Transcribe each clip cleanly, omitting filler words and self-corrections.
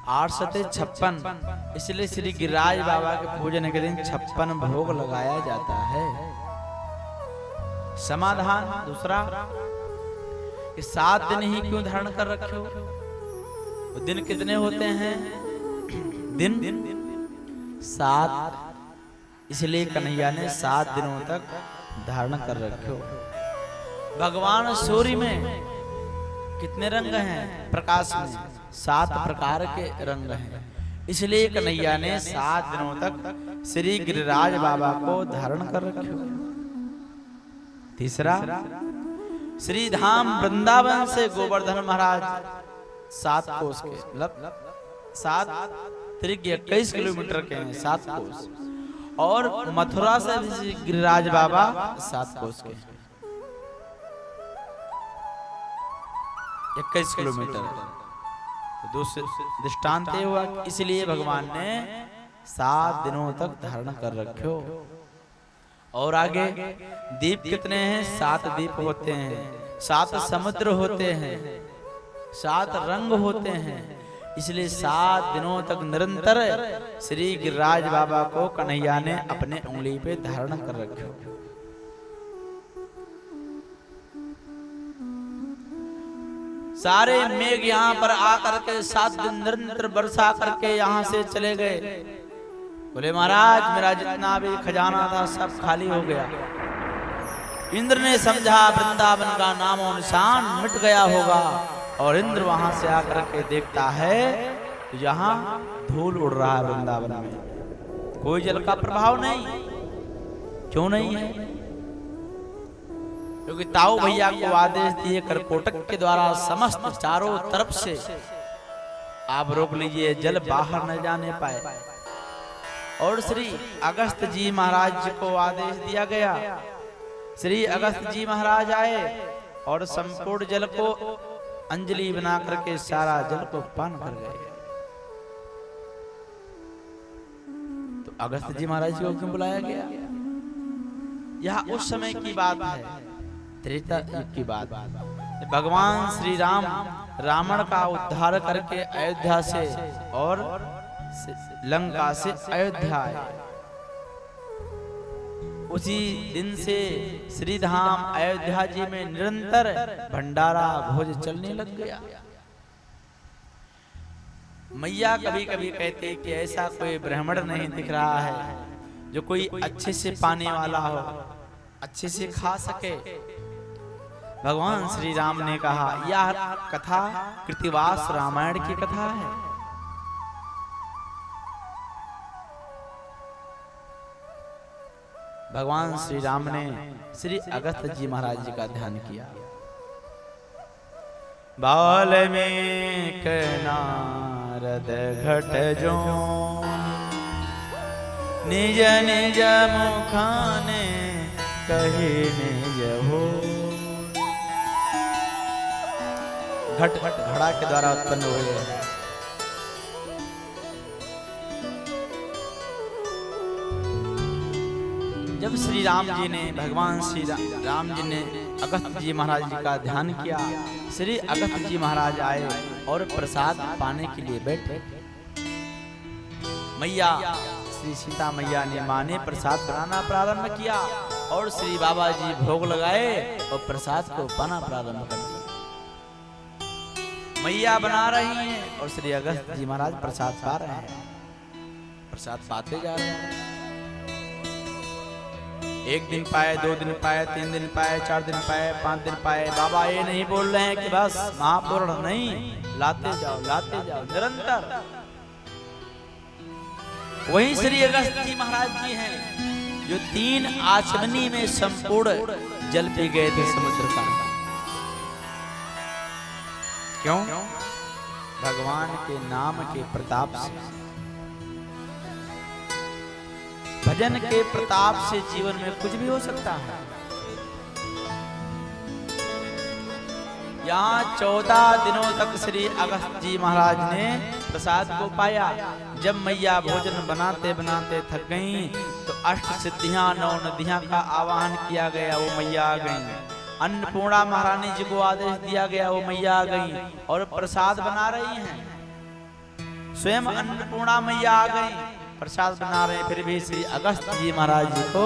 856, इसलिए श्री गिरिराज बाबा के पूजन के दिन 56 भोग लगाया जाता है। समाधान दूसरा, कि 7 दिन ही क्यों धारण कर रखे हो? तो दिन कितने होते हैं? दिन 7, इसलिए कन्हैया ने 7 दिनों तक धारण कर रखे हो। भगवान सूर्य में कितने रंग हैं? प्रकाश में 7 प्रकार के रंग हैं, इसलिए कन्हैया ने 7 दिनों तक श्री गिरिराज बाबा को धारण कर रखे हो। तीसरा, श्री धाम वृंदावन से गोवर्धन महाराज 7 कोस के, मतलब 7 त्रिज्य 21 किलोमीटर के हैं, 7 कोस, और मथुरा से भी गिरिराज बाबा 7 कोस के, 21 किलोमीटर। दूसरे दृष्टांत हुआ, इसलिए भगवान ने 7 दिनों तक धारण कर रखे हो। और आगे दीप कितने हैं? 7 दीप होते हैं, 7 समुद्र होते हैं, 7 रंग होते हैं, इसलिए 7 दिनों तक निरंतर श्री गिरिराज बाबा को कन्हैया ने अपने उंगली पे धारण कर रखे। सारे मेघ यहाँ पर आकर के 7 दिन निरंतर वर्षा करके यहाँ से चले गए। बोले महाराज मेरा जितना भी खजाना था सब खाली हो गया। इंद्र ने समझा वृंदावन का नामो निशान मिट गया होगा, और इंद्र वहां से आकर के देखता है तो यहाँ धूल उड़ रहा है वृंदावन में, कोई जल का प्रभाव नहीं। क्यों नहीं है? क्योंकि ताऊ भैया को आदेश दिए करकोटक के द्वारा समस्त चारों तरफ से आप रोक लीजिए, जल बाहर न जाने पाए। और श्री अगस्त जी महाराज जी को आदेश दिया गया। श्री अगस्त जी महाराज आए और संपूर्ण जल को अंजलि बना करके सारा जल को पान कर गए। तो अगस्त जी महाराज जी को क्यों बुलाया गया? यह उस समय की बात है, त्रेता युग की बात। भगवान श्री राम रावण का उद्धार करके अयोध्या से और लंका से अयोध्या आए। उसी दिन से श्री धाम अयोध्या जी में निरंतर भंडारा भोज चलने लग गया। मैया कभी कभी कहते कि ऐसा कोई ब्राह्मण नहीं दिख रहा है जो कोई अच्छे से पाने वाला हो, अच्छे से खा सके। भगवान श्री राम ने कहा यह कथा कृतिवास रामायण की कथा है। भगवान श्री राम ने श्री अगस्त जी महाराज जी का ध्यान किया। वाल्मीकि नारद घट जो निज निज मुखाने कही निज हो। घट घड़ा के द्वारा उत्पन्न हुए हैं। जब श्री राम जी ने भगवान श्री राम जी ने अगस्त जी महाराज जी का ध्यान किया, श्री अगस्त जी महाराज आए और प्रसाद पाने के लिए बैठे। मैया श्री सीता मैया ने मां ने प्रसाद बनाना प्रारंभ किया और श्री बाबा जी भोग लगाए और प्रसाद को पाना प्रारंभ कर दिया। मैया बना रही हैं और श्री अगस्त जी महाराज प्रसाद पा रहे हैं, प्रसाद पाते जा रहे हैं। 1 दिन पाए, 2 दिन पाए, 3 दिन पाए, 4 दिन पाए, 5 दिन पाए। बाबा ये नहीं बोल रहे हैं कि बस महापूर्ण नहीं, लाते जाओ निरंतर। वही श्री अगस्त जी महाराज जी हैं जो 3 आचमनी में संपूर्ण जल पी गए थे समुद्र का। क्यों? भगवान के नाम के प्रताप से, भजन के प्रताप से जीवन में कुछ भी हो सकता है। यहाँ 14 दिनों तक श्री अगस्त जी महाराज ने प्रसाद को पाया। जब मैया भोजन बनाते बनाते थक गईं तो 8 सिद्धियां 9 नदियां का आवाहन किया गया, वो मैया आ गईं। अन्नपूर्णा महारानी जी को आदेश दिया गया, वो मैया आ गईं और प्रसाद बना रही हैं। स्वयं अन्नपूर्णा मैया आ गई, प्रसाद बना रहे, फिर भी श्री अगस्त जी महाराज जी को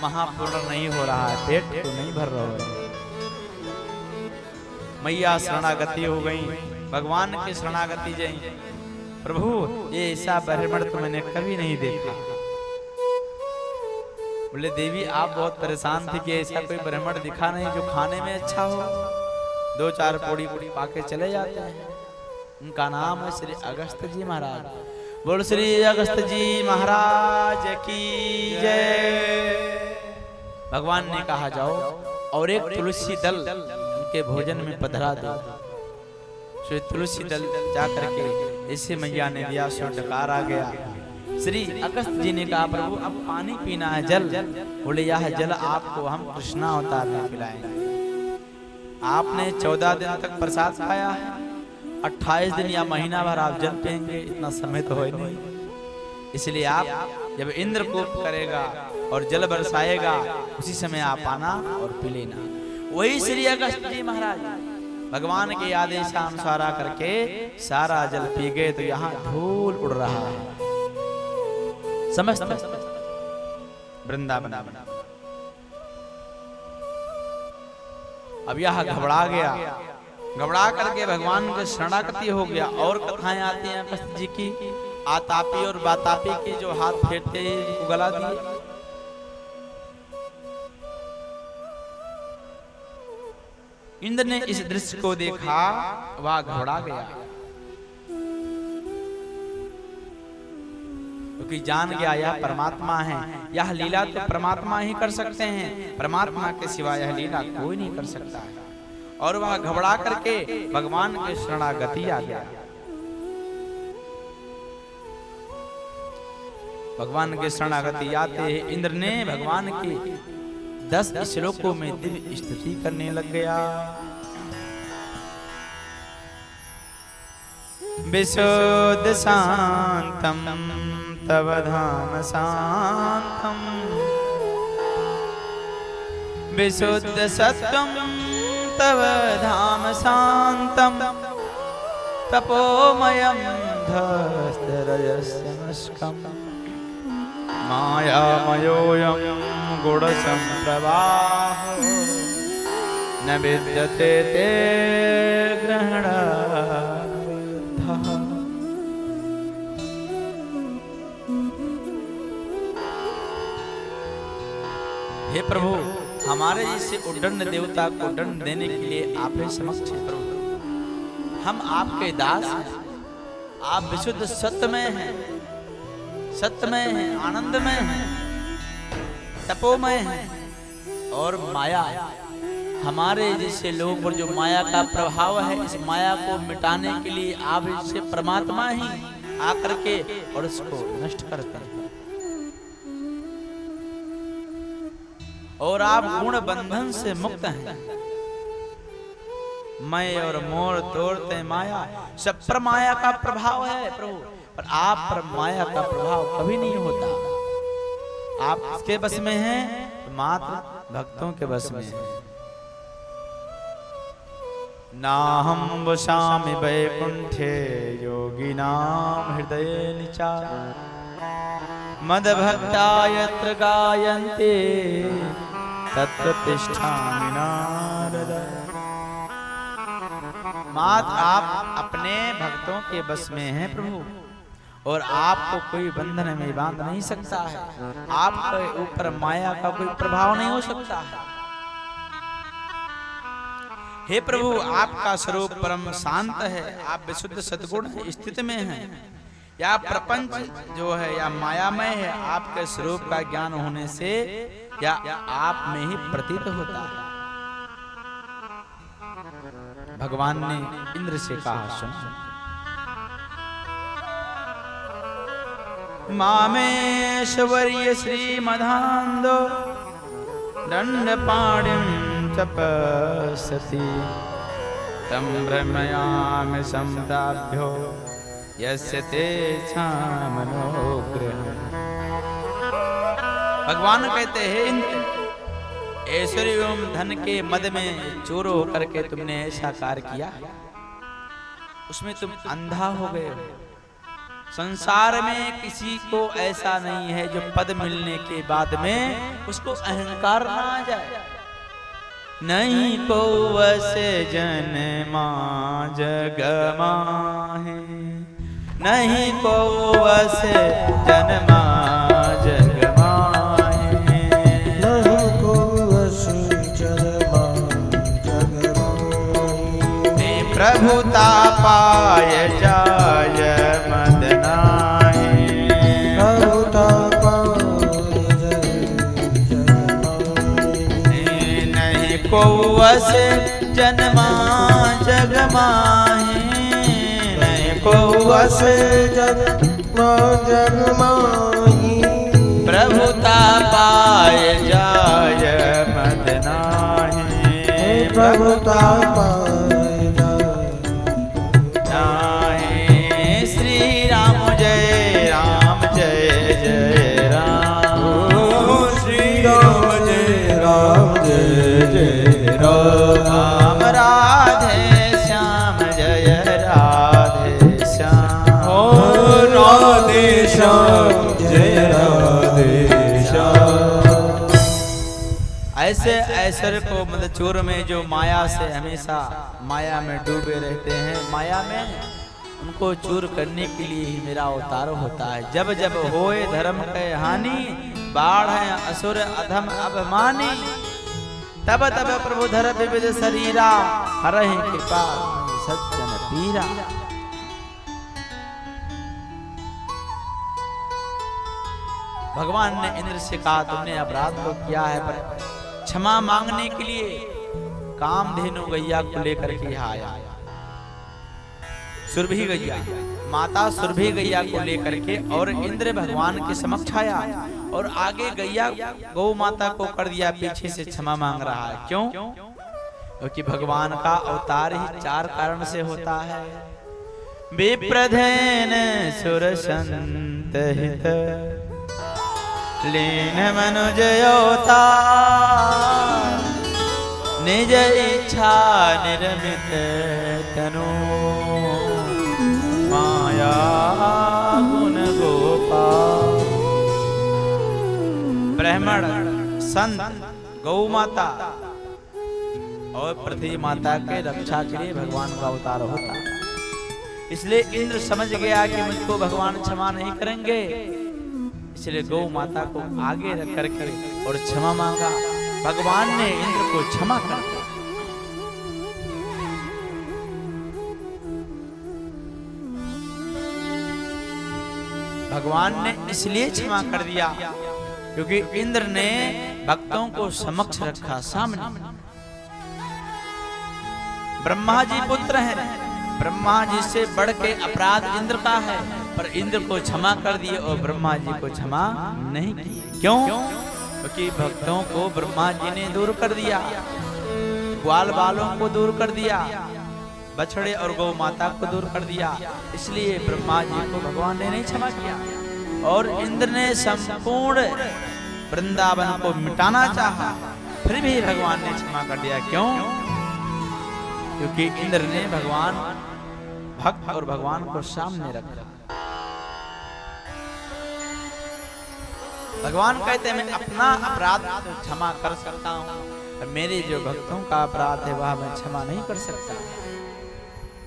महापूर्ण नहीं हो रहा है, पेट को नहीं भर रहा है। मैया शरणागति हो गई, भगवान की शरणागति जई। प्रभु ये ऐसा ब्राह्मण तो मैंने कभी नहीं देखा। बोले देवी आप बहुत परेशान थी कि ऐसा कोई ब्राह्मण दिखा नहीं जो खाने में अच्छा हो, 2-4 पोड़ी पाके चले जाते हैं। उनका नाम है श्री अगस्त जी महाराज। बोल श्री अगस्त जी महाराज की जय। भगवान ने कहा जाओ और एक तुलसी दल उनके भोजन में पधरा दो। श्री तुलसी दल जाकर के इसे मैया ने दिया, सो डकार आ गया। श्री अगस्त जी ने कहा प्रभु अब पानी पीना है, जल। बोले यह जल आपको हम कृष्णा अवतार में पिलाएंगे। आपने 14 दिन तक प्रसाद पाया है, 28 दिन या महीना भर आप जल पिएंगे, इतना समय तो है नहीं। इसलिए आप जब इंद्र कोप करेगा और जल बरसाएगा उसी समय आप आना और पी लेना। वही श्री अगस्त जी महाराज भगवान के आदेशानुसार करके सारा जल पी गए, तो यहाँ धूल उड़ रहा है समस्त वृंदावन। अब यह घबरा गया, घबरा करके भगवान के शरणागति हो गया। और कथाएं आती हैं अगस्त जी की, आतापी और बातापी के जो हाथ फेरते उनको गला दिए। इंद्र ने इस दृश्य को देखा, वह घबरा गया, क्योंकि जान गया यह परमात्मा है। यह लीला तो परमात्मा ही कर सकते हैं, परमात्मा के सिवा यह लीला कोई नहीं कर सकता है। और वह घबरा करके भगवान के शरणागति आ गया। भगवान के शरणागति आते ही इंद्र ने भगवान की 10 श्लोकों में दिव्य स्तुति करने लग गया। विशुद्ध शांतम तव धाम शांतम, विशुद्ध सत्वम तव धाम शांतम, तपोमयम धस्तरजस्यमस्कम, मायामयोऽयं गुणसंप्रवाहो, न विद्यते ते ग्रहणार्थः। हे प्रभु हमारे जैसे उद्दंड देवता को दंड देने के लिए आप ही समक्ष हैं प्रभु। हम आपके दास हैं, आप विशुद्ध सत्यमय हैं, सत्यमय हैं, आनंदमय हैं, तपोमय हैं। और माया, हमारे जैसे लोगों पर जो माया का प्रभाव है, इस माया को मिटाने के लिए आप इससे परमात्मा ही आकर के और इसको नष्ट करते हैं। और आप गुण बंधन से मुक्त हैं। मैं और मोर तोड़ते माया, सब पर माया का प्रभाव है प्रभु, पर आप पर माया का प्रभाव कभी नहीं होता। आप किसके बस में हैं? मात्र भक्तों के बस में हैं। नाहं वसामि वैकुंठे योगिनां हृदये निचा, मदभक्ता यत्र गायन्ते तत्र तिष्ठामि नारद। मात्र आप अपने भक्तों के बस में हैं प्रभु, और आपको कोई बंधन में बांध नहीं सकता है। आपके ऊपर माया का कोई प्रभाव नहीं हो सकता है। हे प्रभु आपका स्वरूप परम शांत है, आप विशुद्ध सद्गुण स्थित में हैं। या प्रपंच जो है या मायामय है, आपके स्वरूप का ज्ञान होने से या आप में ही प्रतीत होता है। भगवान ने इंद्र से कहा सुनो, मामेश्वर्य श्रीमदान्धो दंडपाणिं तपस्सति, तं ब्रह्मयामि सम्प्राभ्यो यस्य तेषां मनोग्रह। भगवान कहते हैं इंद्र, ऐश्वर्य एवं धन के मद में चोर होकर के तुमने ऐसा कार्य किया, उसमें तुम अंधा हो गए हो। संसार में किसी को ऐसा नहीं है जो पद मिलने के बाद में उसको अहंकार ना आ जाए। नहीं को वसे जन्मा जग माहे, नहीं को वसे जन्मा जग माहे, नहीं को वसे जन्मा जग माहे। प्रभुता पाय जाय मद नाहि, प्रभुता पाय जाय जग माहे। नहीं को वसे जन्मा जग माहि, नहीं को वसे जन्मा जग माहि। प्रभुता पाय जाय मद नाहि, प्रभुता पाय नाहि। श्री राम जय राम जय जय राम, श्री राम जय राम जय जय राम। राधे श्याम जय राधे श्याम, राधे श्याम जय राधे श्याम। ऐसे ऐश्वर्य को मतलब चोर में जो माया से हमेशा माया में डूबे रहते हैं, माया में उनको चूर करने के लिए ही मेरा अवतार होता है। जब जब होए धर्म के हानि, बाढ़ है असुर अधम अभिमानी, तब तब प्रभु धर विविध शरीरा, हरहि कृपा सज्जन पीरा। भगवान ने इंद्र से कहा तुमने अपराध को किया है, पर क्षमा मांगने के लिए कामधेनु गैया को लेकर के यहाँ आया। सुरभि गैया, माता सुरभि गैया को लेकर के और इंद्र भगवान के समक्ष आया और आगे गैया गौ माता को कर दिया, पीछे से क्षमा मांग रहा है। क्यों? क्योंकि भगवान का अवतार ही 4 कारण से होता है। विप्रधेन सुर संत हित, लीन मनुज अवतार, निज इच्छा निर्मित तनु, माया गुण गोपाल। ब्राह्मण, संत, गौ माता और पृथ्वी माता के रक्षा के लिए भगवान का अवतार होता है। इसलिए इंद्र समझ गया कि मुझको भगवान क्षमा नहीं करेंगे, इसलिए गौ माता को आगे रख करके और क्षमा मांगा। भगवान ने इंद्र को क्षमा कर दिया। भगवान ने इसलिए क्षमा कर दिया क्योंकि इंद्र ने भक्तों को समक्ष रखा, सामने। ब्रह्मा जी पुत्र हैं, ब्रह्मा जी से बढ़ के अपराध इंद्र का है, पर इंद्र को क्षमा कर दिए और ब्रह्मा जी को क्षमा नहीं किए। क्यों? क्योंकि भक्तों को ब्रह्मा जी ने दूर कर दिया, ग्वाल बालों को दूर कर दिया, बछड़े और गौ माता को दूर कर दिया, इसलिए ब्रह्मा जी को भगवान ने नहीं क्षमा किया। और इंद्र ने संपूर्ण वृंदावन को मिटाना चाहा, फिर भी भगवान ने क्षमा कर दिया। क्यों? क्योंकि इंद्र ने भगवान भक्त और भगवान को सामने रखा। भगवान कहते हैं मैं अपना अपराध तो क्षमा कर सकता हूँ, पर मेरे जो भक्तों का अपराध है वह मैं क्षमा नहीं कर सकता।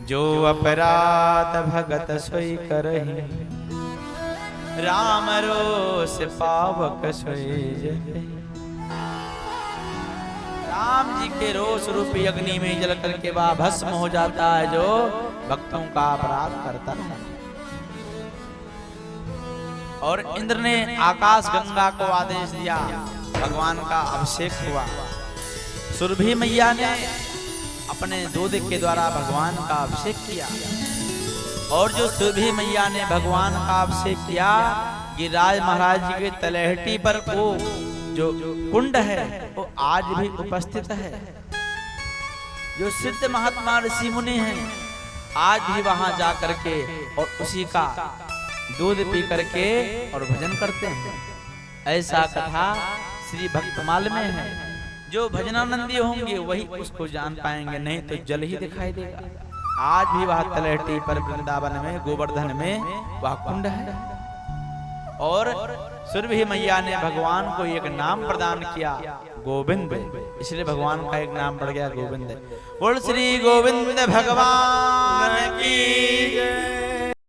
जो अपराध भगत सोई करहि, राम रोष पावक सोई जहि। राम जी के रोष रूपी अग्नि में जल करके वह भस्म हो जाता है जो भक्तों का अपराध करता है। और इंद्र ने आकाश गंगा को आदेश दिया, भगवान का अभिषेक हुआ। सुरभि मैया ने अपने दूध के द्वारा भगवान का अभिषेक किया। और जो सुरभि मैया ने भगवान का अभिषेक किया, गिरिराज महाराज जी के तलहटी पर वो जो कुंड है वो आज भी उपस्थित है। जो सिद्ध महात्मा ऋषि मुनि हैं आज भी वहां जा करके और उसी का दूध पी करके और भजन करते हैं। ऐसा कथा श्री भक्तमाल में है। जो भजनानंदी होंगे वही उसको जान पाएंगे, नहीं तो जल ही दिखाई देगा। आज भी वह तलहटी पर वृंदावन में गोवर्धन में वह कुंड है। और सुरभि मैया ने भगवान को एक नाम प्रदान किया, गोविंद, इसलिए भगवान का एक नाम पड़ गया गोविंद। बोल श्री गोविंद भगवान की